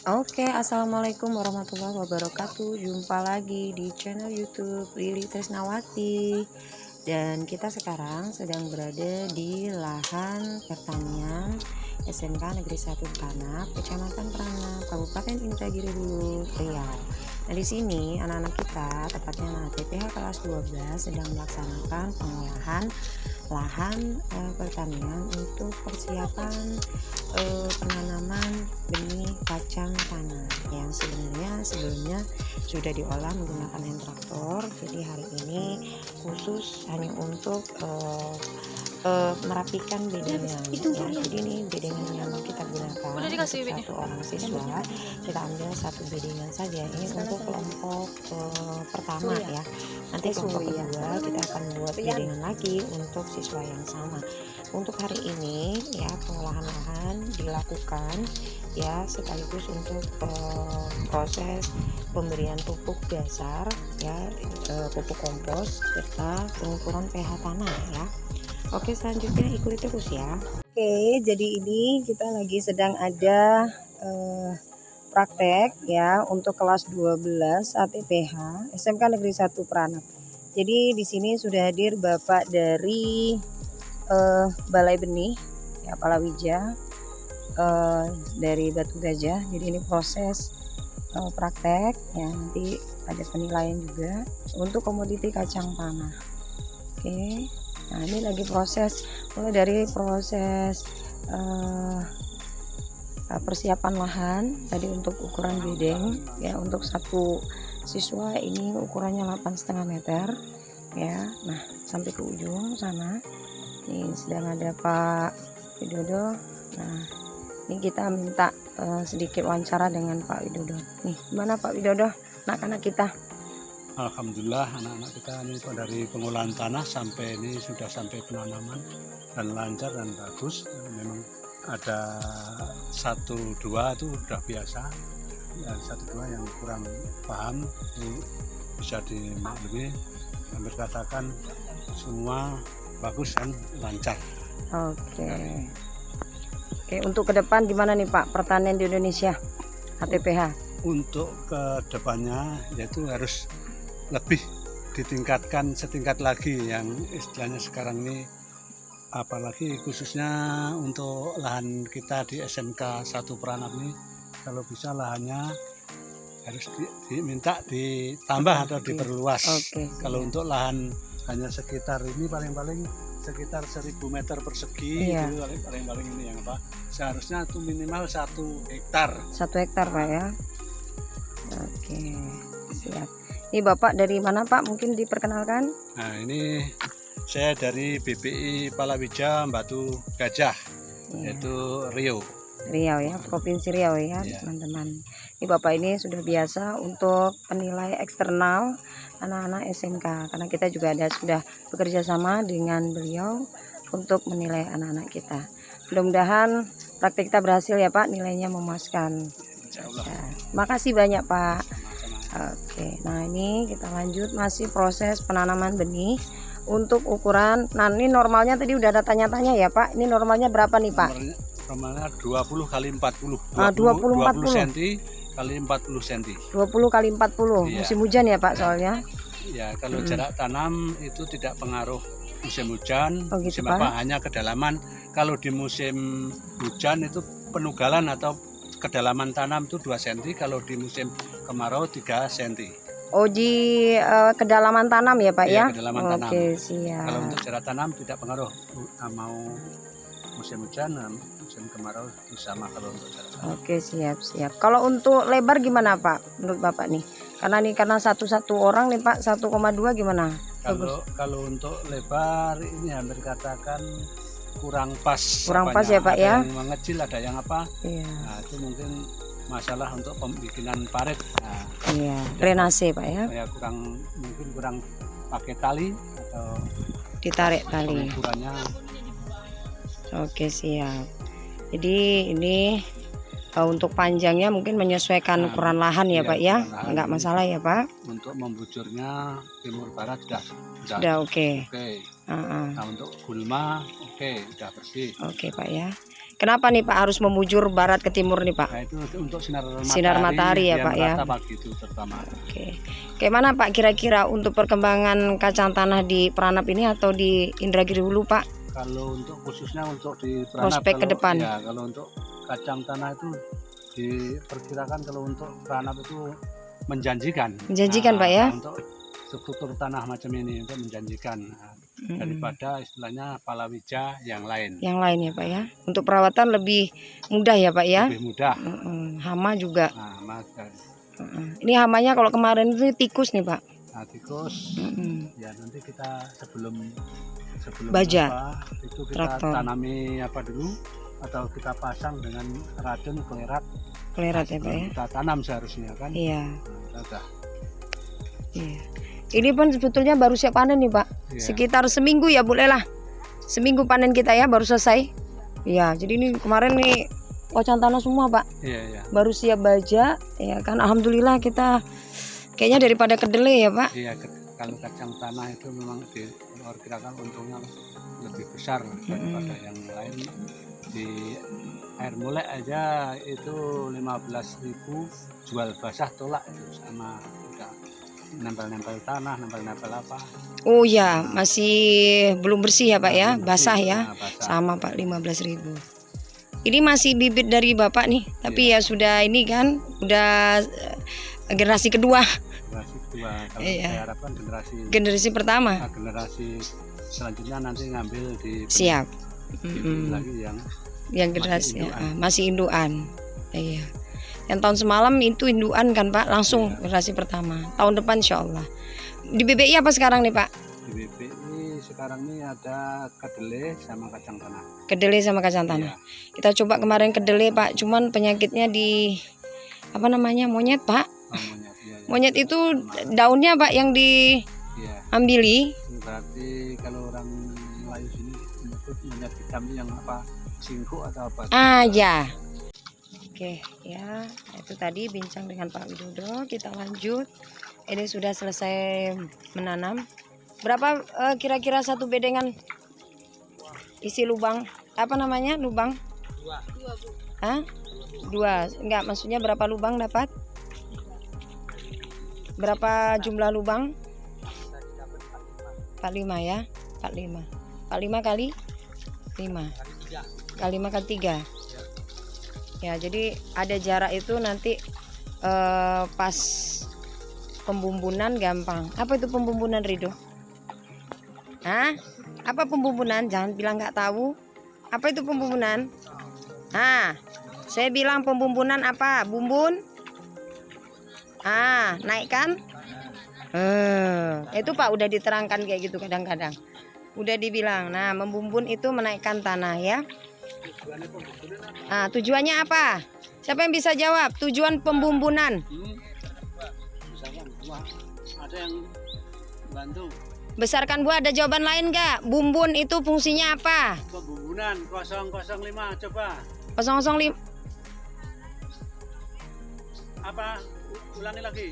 Oke, assalamualaikum warahmatullahi wabarakatuh. Jumpa lagi di channel YouTube Lili Tresnawati. Dan kita sekarang sedang berada di lahan pertanian SMK Negeri 1 Pranap, Kecamatan Pranap, Kabupaten Indragiri Hulu, Riau. Nah, di sini anak-anak kita, tepatnya anak TPH kelas 12, sedang melaksanakan pengolahan lahan pertanian untuk persiapan penanaman benih kacang tanah yang sebelumnya sudah diolah menggunakan hand traktor. Jadi hari ini khusus hanya untuk merapikan bedengan ya. Jadi ini bedengan yang kita gunakan untuk satu orang siswa, kita ambil satu bedengan saja. Ini untuk kelompok pertama ya. Nanti kelompok kedua kita akan buat bedengan lagi untuk siswa yang sama. Untuk hari ini ya, pengolahan lahan dilakukan ya, sekaligus untuk proses pemberian pupuk dasar ya, pupuk kompos serta pengukuran pH tanah ya. Oke, selanjutnya ikuti terus ya. Oke, jadi ini kita lagi sedang ada praktek ya untuk kelas 12 ATPH SMK Negeri 1 Pranap. Jadi di sini sudah hadir Bapak dari Balai Benih ya, Palawija, dari Batu Gajah. Jadi ini proses praktek ya, nanti ada penilaian juga untuk komoditi kacang tanah. Oke, nah ini lagi proses, mulai dari proses persiapan lahan tadi untuk ukuran bedeng ya, untuk satu siswa ini ukurannya 8,5 meter ya. Nah sampai ke ujung sana ini sedang ada Pak Widodo. Nah ini kita minta sedikit wawancara dengan Pak Widodo. Nih gimana Pak Widodo, anak-anak kita? Alhamdulillah anak-anak kita ini dari pengolahan tanah sampai ini sudah sampai penanaman dan lancar dan bagus. Memang ada 1-2 itu sudah biasa, ya, 1-2 yang kurang paham itu bisa dimaklumi. Hampir katakan semua bagus dan lancar. Oke. Oke, untuk ke depan gimana nih Pak pertanian di Indonesia ATPH? Untuk ke depannya yaitu harus lebih ditingkatkan setingkat lagi, yang istilahnya sekarang ini, apalagi khususnya untuk lahan kita di SMK 1 Pranap ini, kalau bisa lahannya harus diminta ditambah atau diperluas. Oke. Kalau untuk lahan hanya sekitar ini paling-paling sekitar 1000 meter persegi, Iya. itu paling-paling ini yang apa, seharusnya itu minimal 1 hektar. 1 hektar Pak ya. Oke, siap. Ini Bapak dari mana Pak, mungkin diperkenalkan? Nah ini saya dari BPI Palawija Batu Gajah, yaitu Riau. Riau ya, Provinsi Riau ya, teman-teman. Ini Bapak ini sudah biasa untuk penilai eksternal anak-anak SMK, karena kita juga sudah bekerja sama dengan beliau untuk menilai anak-anak kita. Mudah-mudahan praktik kita berhasil ya Pak, nilainya memuaskan. Makasih banyak Pak. Oke, nah ini kita lanjut, masih proses penanaman benih untuk ukuran. Nah ini normalnya tadi udah ada tanya-tanya ya Pak, ini normalnya berapa nih Pak? Normalnya 20 kali 40, 20 cm kali 40 cm. 20 kali 40, iya. Musim hujan ya Pak soalnya? Ya kalau jarak tanam itu tidak pengaruh musim hujan, gitu, musim apa, hanya kedalaman. Kalau di musim hujan itu penugalan atau kedalaman tanam itu 2 cm, kalau di musim kemarau 3 cm. Oh di kedalaman tanam ya Pak ya? Kedalaman tanam. Oke, siap. Kalau untuk jarak tanam tidak pengaruh, mau musim hujan, musim kemarau itu sama kalau untuk jarak tanam. Oke, siap. Kalau untuk lebar gimana Pak menurut Bapak nih? Karena satu orang nih Pak 1,2 gimana? Kalau untuk lebar ini hampir katakan kurang pas. Kurang pas ya Pak ya? Ada yang mengecil, ada yang apa? Iya. Nah, itu mungkin masalah untuk pembikinan parit. Nah, iya, drainase Pak ya? Ya mungkin kurang pakai tali atau ditarik tali. Ukurannya. Oke, siap. Jadi ini untuk panjangnya mungkin menyesuaikan ukuran lahan ya Pak ya? Enggak masalah ya Pak? Untuk membujurnya timur barat sudah oke. Nah untuk gulma oke, sudah bersih. Oke Pak ya. Kenapa nih Pak harus memujur barat ke timur nih Pak? Nah itu untuk Sinar matahari ya yang Pak ya. rata pagi itu terutama. Oke. Gimana Pak kira-kira untuk perkembangan kacang tanah di Peranap ini atau di Indragiri Hulu Pak? Kalau untuk khususnya untuk di Peranap, Prospek ke depan. Ya, kalau untuk kacang tanah itu diperkirakan kalau untuk Peranap itu menjanjikan. Menjanjikan Pak ya. Untuk struktur tanah macam ini untuk menjanjikan. Daripada istilahnya palawija yang lain. Yang lain ya Pak ya. Untuk perawatan lebih mudah ya Pak ya. Lebih mudah. Hama juga. Nah, maka. Ini hamanya kalau kemarin itu tikus nih Pak. Nah, tikus. Ya nanti kita sebelum baja itu kita traktor. Tanami apa dulu atau kita pasang dengan racun klerat. Klerat ya Pak ya. Kita tanam seharusnya kan. Iya. Nah, iya. Ini pun sebetulnya baru siap panen nih Pak. Iya. Sekitar seminggu ya boleh lah. Seminggu panen kita ya baru selesai. Iya. Jadi ini kemarin nih kacang tanah semua Pak. Iya. Baru siap baja. Ya kan. Alhamdulillah kita kayaknya daripada kedelai ya Pak. Iya. Kalau kacang tanah itu memang diperkirakan untungnya lebih besar daripada yang lain. Di air mulai aja itu 15.000 jual basah tolak itu sama udah nempel-nempel tanah, nempel-nempel apa. Oh ya, masih belum bersih ya Pak ya, basah ya. Basah. Sama Pak 15.000. Ini masih bibit dari Bapak nih, tapi ya sudah ini kan udah generasi kedua. Generasi kedua. Kalau saya harapkan generasi pertama. Nah, generasi selanjutnya nanti ngambil di siap. Lagi yang generasi masih induan. Iya. Yang tahun semalam itu induan kan Pak, langsung generasi pertama. Tahun depan insya Allah. Di BBI apa sekarang nih Pak? Di BBI sekarang ini ada kedelai sama kacang tanah. Kedelai sama kacang tanah. Kita coba kemarin kedelai Pak, cuman penyakitnya di apa namanya monyet Pak. Monyet itu daunnya Pak yang diambili. Berarti kalau orang Melayu sini menyebut monyet hitam yang apa? Singkuk atau apa? Ya. Oke ya, itu tadi bincang dengan Pak Widodo. Kita lanjut. Ini sudah selesai menanam. Berapa kira-kira satu bedengan isi lubang? Apa namanya lubang? 2 Bu. Hah? 2. Enggak, maksudnya berapa lubang dapat? Berapa jumlah lubang? 45 ya. 45 kali 5. Kali 5 kali 3. Ya, jadi ada jarak itu nanti pas pembumbunan gampang. Apa itu pembumbunan Rido? Hah? Apa pembumbunan? Jangan bilang nggak tahu. Apa itu pembumbunan? Saya bilang pembumbunan apa? Bumbun? Naikkan? Itu Pak udah diterangkan kayak gitu kadang-kadang. Udah dibilang. Nah, membumbun itu menaikkan tanah ya. Tujuannya apa? Siapa yang bisa jawab? Tujuan pembumbunan. Ada yang bantu. Besarkan buah, ada jawaban lain nggak? Bumbun itu fungsinya apa? Pembumbunan 005 coba. 005. Apa? Ulangi lagi.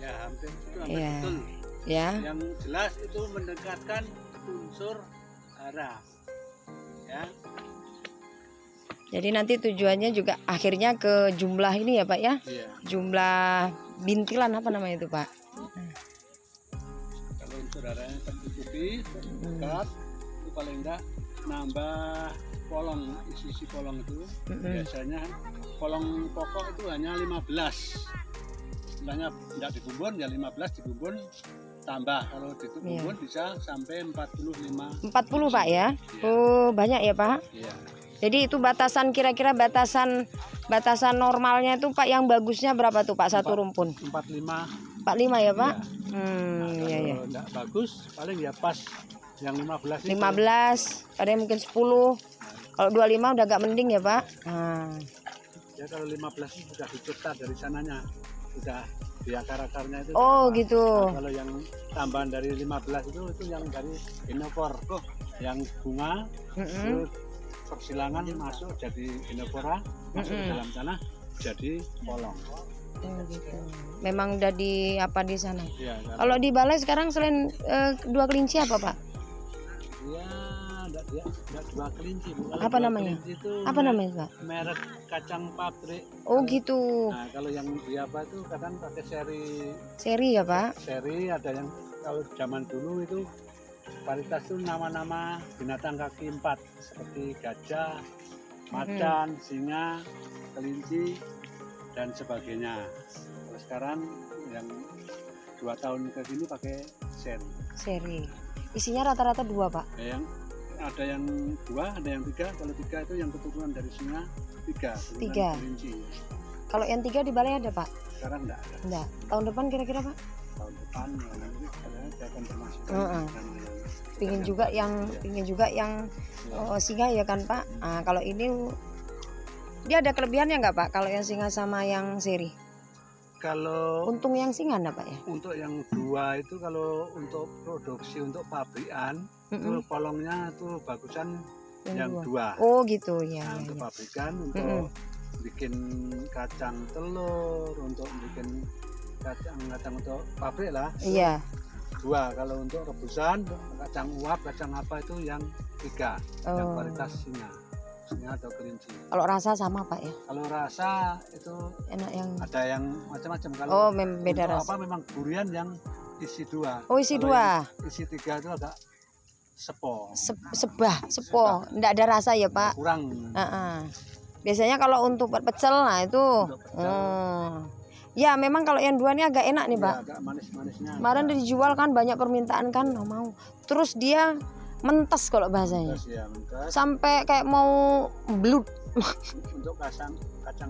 Ya hampir betul. Ya. Yang jelas itu mendekatkan unsur hara. Ya. Jadi nanti tujuannya juga akhirnya ke jumlah ini ya Pak ya? Iya. Jumlah bintilan apa namanya itu Pak? Kalau unsur haranya tercukupi, dekat, itu paling enggak nambah polong, isi polong itu. Biasanya polong pokok itu hanya 15. Istilahnya tidak dibumbun ya 15 dibumbun tambah, kalau dibumbun bisa sampai 45. 40 Pak ya? Oh banyak ya Pak? Iya. Jadi itu batasan kira-kira batasan normalnya itu Pak yang bagusnya berapa tuh Pak satu rumpun? 45. 45 ya Pak? Iya. Kalau enggak bagus paling ya pas yang 15 itu. 15, ada yang mungkin 10. Kalau 25 udah agak mending ya Pak? Ya kalau 15 itu sudah dicipta dari sananya. Sudah di akar-akarnya itu. Oh gitu. Nah, kalau yang tambahan dari 15 itu yang dari inopor. Yang bunga itu persilangan masuk jadi inopora, masuk ke dalam tanah jadi polong. Gitu. Memang udah di apa di sana. Ya, kalau di balai sekarang selain 2 kelinci apa Pak? Ya enggak dua kelinci, Bu. Kalau Apa dua namanya? kelinci itu Apa namanya Pak? merek kacang pabrik. Oh gitu. Nah, kalau yang di apa itu kadang pakai Seri ya Pak? seri, ada yang kalau zaman dulu itu varietas itu nama-nama binatang kaki 4 seperti gajah, macan, singa, kelinci dan sebagainya. Kalau sekarang yang 2 tahun ke sini pakai seri. Seri. Isinya rata-rata 2 Pak? Yang ada yang 2, ada yang 3. Kalau 3 itu yang keturunan dari singa, 3 3. kelinci. Kalau yang 3 di balai ada Pak? Sekarang enggak ada. Enggak. Tahun depan kira-kira Pak? Tahun depan ya, nanti saya akan termasukkan. Pingin juga yang singa ya kan Pak. Nah, kalau ini dia ada kelebihannya nggak Pak? Kalau yang singa sama yang seri? Kalau Untung yang singa enggak Pak ya? untuk yang 2 itu kalau untuk produksi untuk pabrikan itu polongnya itu bagusan yang 2. Oh gitu ya. Nah, untuk Ya. pabrikan, untuk bikin kacang telur, untuk bikin kacang untuk pabrik lah. Iya. 2. Kalau untuk rebusan, kacang uap, kacang apa itu yang 3. Yang varietas singa atau kelinci. Kalau rasa sama Pak ya? Kalau rasa itu Enak yang ada yang macam-macam. Kalau beda untuk rasa. apa memang durian yang isi 2. Oh isi Kalau 2. isi 3 itu agak sepo. Sepo. Enggak ada rasa ya Pak? Kurang. Biasanya kalau untuk buat pecel, nah itu. Ya memang kalau yang 2 ini agak enak nih Pak. Ya, agak manis-manisnya. Kemarin dijual kan banyak permintaan kan, nggak mau. Terus dia mentes kalau bahasanya. Mentas, ya, mentas. Sampai kayak mau belut. Untuk kacang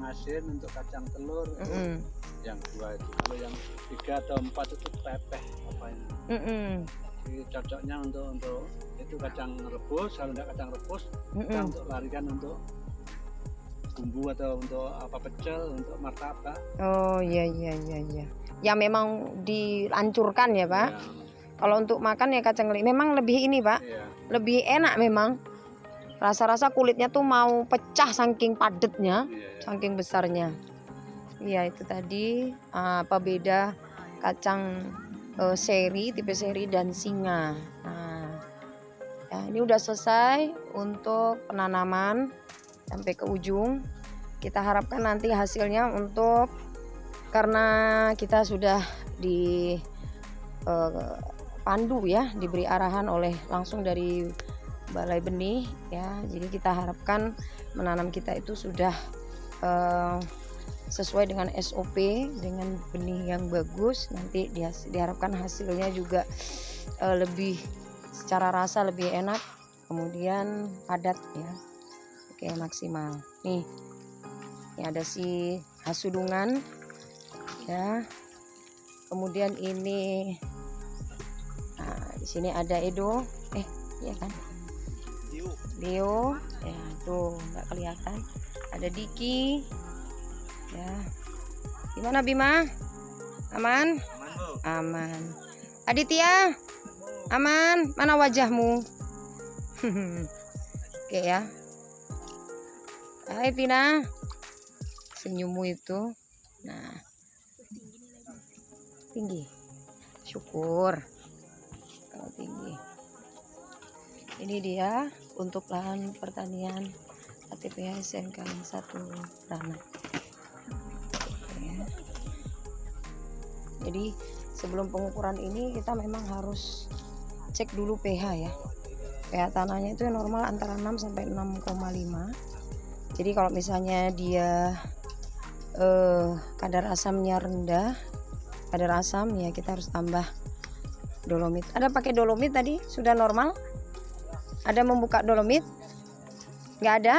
asin, untuk kacang telur itu yang 2 itu. Kalau yang 3 atau 4 itu pepeh apanya. Jadi cocoknya untuk itu kacang rebus. Kalau enggak kacang rebus, kita untuk larikan untuk bumbu atau untuk apa pecel, untuk martabak. Oh iya. Ya memang dihancurkan ya Pak. Ya. Kalau untuk makan ya kacang kelinci memang lebih ini Pak. Iya. Lebih enak memang. Rasa-rasa kulitnya tuh mau pecah saking padatnya, saking besarnya. Iya itu tadi apa beda kacang seri, tipe seri dan singa. Nah, ya, ini udah selesai untuk penanaman sampai ke ujung. Kita harapkan nanti hasilnya untuk karena kita sudah di pandu ya, diberi arahan oleh langsung dari Balai Benih ya. Jadi kita harapkan menanam kita itu sudah sesuai dengan SOP, dengan benih yang bagus. Nanti diharapkan hasilnya juga lebih secara rasa lebih enak, kemudian padat ya. Oke, maksimal. Nih. Ini ada si hasudungan ya. Kemudian ini di sini ada Edo. Iya kan? Leo. Ya, tuh nggak kelihatan. Ada Diki. Ya. Gimana Bima? Aman? Aman. Aditya? Aman? Mana wajahmu? Oke ya. Hai Vina. Senyummu itu. Nah. Tinggi. Syukur. Kalau tinggi. Ini dia untuk lahan pertanian KTP SMK 1 Rana. Ya. Jadi sebelum pengukuran ini kita memang harus cek dulu pH ya. pH tanahnya itu normal antara 6 sampai 6,5. Jadi kalau misalnya dia kadar asamnya rendah, kadar asam ya kita harus tambah dolomit. Ada pakai dolomit tadi sudah normal? Ada membuka dolomit? Nggak ada?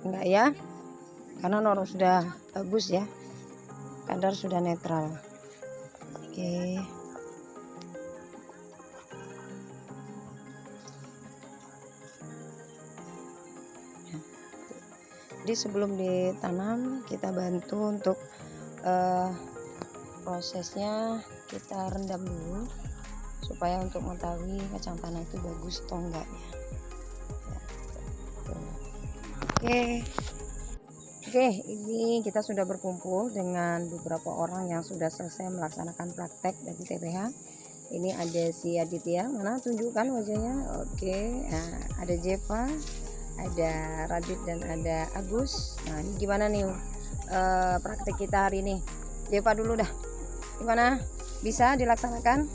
Nggak ya? Karena normal sudah bagus ya. Kadar sudah netral. Oke. Jadi sebelum ditanam kita bantu untuk prosesnya, kita rendam dulu supaya untuk mengetahui kacang tanah itu bagus atau enggak ya. Oke, ini kita sudah berkumpul dengan beberapa orang yang sudah selesai melaksanakan praktek dari TPH. Ini ada si Aditya, mana tunjukkan wajahnya. Oke, nah, ada Jeva, ada Radit dan ada Agus. Nah, ini gimana nih praktek kita hari ini? Jeva dulu dah. Gimana? Bisa dilaksanakan?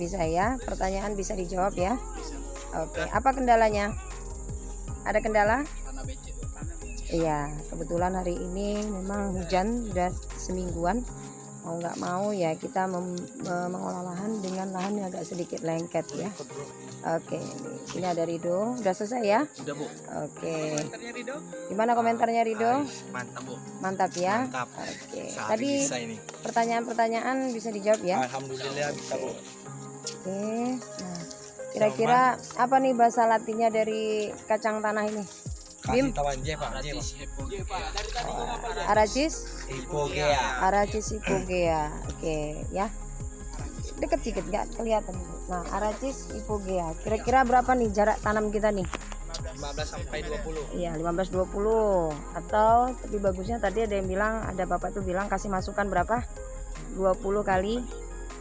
Bisa ya. Pertanyaan bisa dijawab ya. Oke, apa kendalanya? Ada kendala? Iya, kebetulan hari ini memang hujan sudah semingguan. Mau nggak mau ya kita mengolah lahan dengan lahan yang agak sedikit lengket ya. Oke, ini ada Rido. Udah selesai ya? Sudah, Bu. Oke. Gimana komentarnya Rido? Mantap, Bu. Mantap ya. Mantap. Oke. Sehari Tadi bisa ini. pertanyaan-pertanyaan bisa dijawab ya? Alhamdulillah bisa, Bu. Oke. Nah, kira-kira apa nih bahasa Latinnya dari kacang tanah ini? Bim? Kasih tahu Pak. Arachis? Hipogea. Arachis hypogea. Oke, ya. Deket sedikit nggak kelihatan. Nah, Arachis hypogea. Kira-kira berapa nih jarak tanam kita nih? 15 sampai 20. Iya, 15-20. Atau lebih bagusnya tadi ada yang bilang, ada Bapak tuh bilang kasih masukan berapa? 20 kali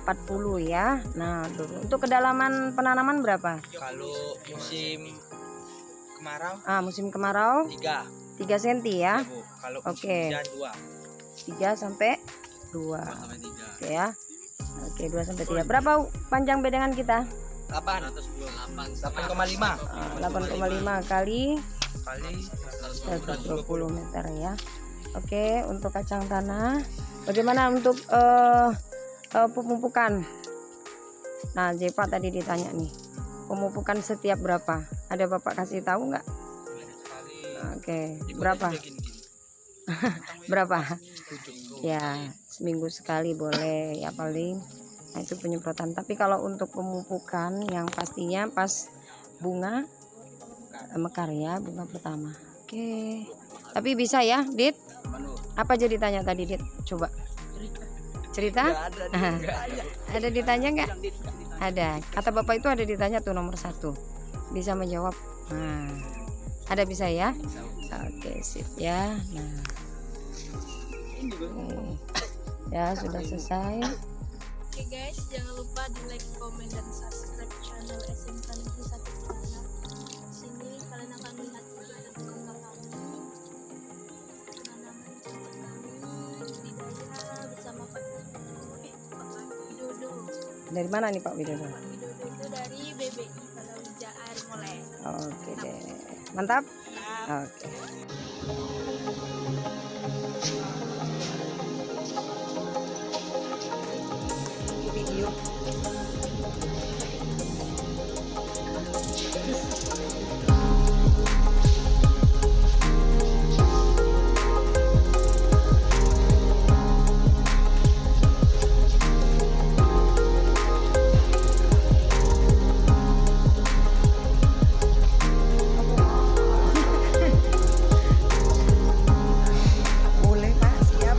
40 ya. Nah, untuk kedalaman penanaman berapa? Kalau musim kemarau Musim kemarau 3 cm ya. Bu. Kalau musim Oke. hujan 2. 3 sampai 2. Sampai 3. Oke ya. Oke, 2 sampai 3. Berapa panjang bedengan kita? 8,5 8,5 kali 120 120 meter ya. Oke, untuk kacang tanah. Bagaimana untuk pemupukan? Nah, Jepa tadi ditanya nih. Pemupukan setiap berapa? Ada Bapak kasih tahu nggak? Oke, berapa? Berapa? Ya, seminggu sekali boleh ya paling. Nah, itu penyemprotan. Tapi kalau untuk pemupukan yang pastinya pas bunga mekar ya, bunga pertama. Oke. Tapi bisa ya, Dit? Apa jadi tanya tadi, Dit? Coba. Cerita? Ada ditanya nggak? Ada. Kata Bapak itu ada ditanya tuh nomor 1. Bisa menjawab. Nah, ada bisa ya? Oke, sip ya. Nah. Ya, sudah selesai. Oke guys, jangan lupa di like, komen, dan subscribe channel SMK Negeri 1 Pelajar. Sini kalian akan lihat juga ada tukang kami, penanaman kami, budidaya bersama Pak Widodo. Dari mana nih Pak Widodo? Pak Widodo itu dari BBI Palawija Air Molek. Oke deh. Mantap? Nah, Oke. Video. Boleh Pak, siap.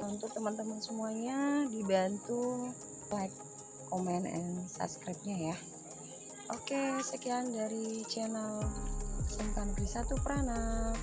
Untuk teman-teman semuanya dibantu like, comment, and subscribe-nya ya. Oke, sekian dari channel SMK Negeri 1 Pranab.